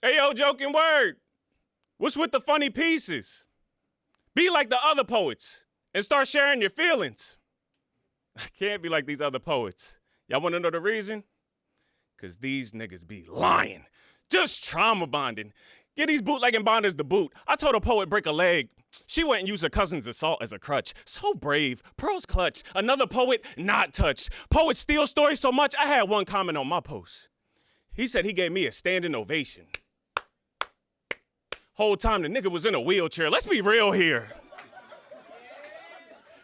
Hey, yo, joking word. What's with the funny pieces? Be like the other poets and start sharing your feelings. I can't be like these other poets. Y'all want to know the reason? Because these niggas be lying. Just trauma bonding. Get these bootlegging bonders the boot. I told a poet break a leg. She went and used her cousin's assault as a crutch. So brave. Pearl's clutch. Another poet not touched. Poets steal stories so much, I had one comment on my post. He said he gave me a standing ovation. Whole time the nigga was in a wheelchair. Let's be real here.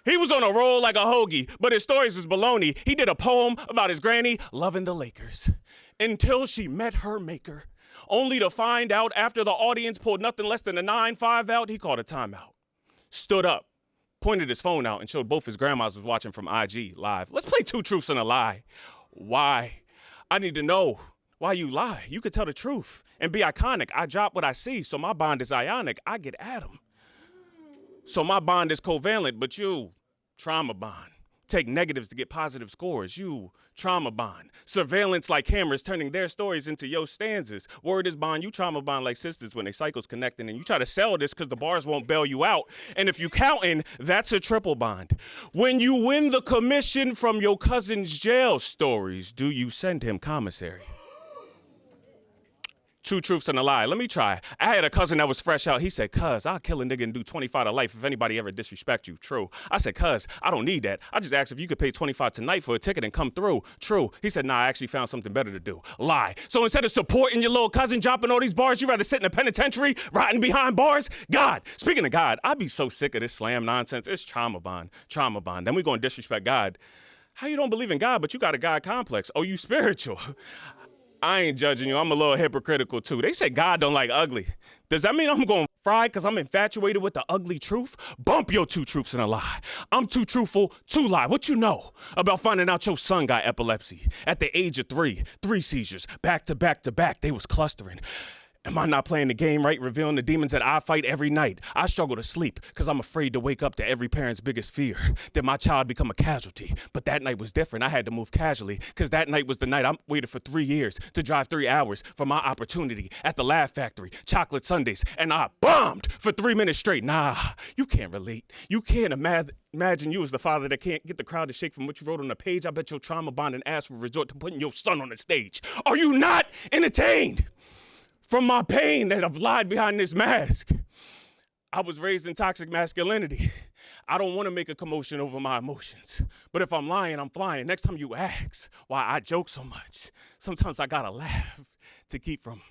He was on a roll like a hoagie, but his stories was baloney. He did a poem about his granny loving the Lakers until she met her maker, only to find out after the audience pulled nothing less than a 9-5 out, he called a timeout. Stood up, pointed his phone out, and showed both his grandmas was watching from IG live. Let's play two truths and a lie. Why? I need to know why you lie. You could tell the truth and be iconic. I drop what I see, so my bond is ionic. I get at him. So my bond is covalent, but you, trauma bond. Take negatives to get positive scores. You, trauma bond. Surveillance like cameras turning their stories into your stanzas. Word is bond, you trauma bond like sisters when they cycles connecting. And you try to sell this because the bars won't bail you out. And if you counting, that's a triple bond. When you win the commission from your cousin's jail stories, do you send him commissary? Two truths and a lie. Let me try. I had a cousin that was fresh out. He said, cuz, I'll kill a nigga and do 25 to life if anybody ever disrespect you. True. I said, cuz, I don't need that. I just asked if you could pay 25 tonight for a ticket and come through. True. He said, nah, I actually found something better to do. Lie. So instead of supporting your little cousin dropping all these bars, you rather sit in a penitentiary rotting behind bars? God. Speaking of God, I'd be so sick of this slam nonsense. It's trauma bond. Trauma bond. Then we gonna disrespect God. How you don't believe in God, but you got a God complex? Oh, you spiritual. I ain't judging you. I'm a little hypocritical too. They say God don't like ugly. Does that mean I'm going to fry because I'm infatuated with the ugly truth? Bump your two truths and a lie. I'm too truthful to lie. What you know about finding out your son got epilepsy at the age of 3 seizures, back to back to back, they was clustering. Am I not playing the game right, revealing the demons that I fight every night? I struggle to sleep because I'm afraid to wake up to every parent's biggest fear, that my child become a casualty. But that night was different. I had to move casually because that night was the night I waited for 3 years to drive 3 hours for my opportunity at the Laugh Factory, chocolate sundaes, and I bombed for 3 minutes straight. Nah, you can't relate. You can't imagine you as the father that can't get the crowd to shake from what you wrote on the page. I bet your trauma bond and ass will resort to putting your son on the stage. Are you not entertained from my pain that I've lied behind this mask? I was raised in toxic masculinity. I don't want to make a commotion over my emotions. But if I'm lying, I'm flying. Next time you ask why I joke so much, sometimes I gotta laugh to keep from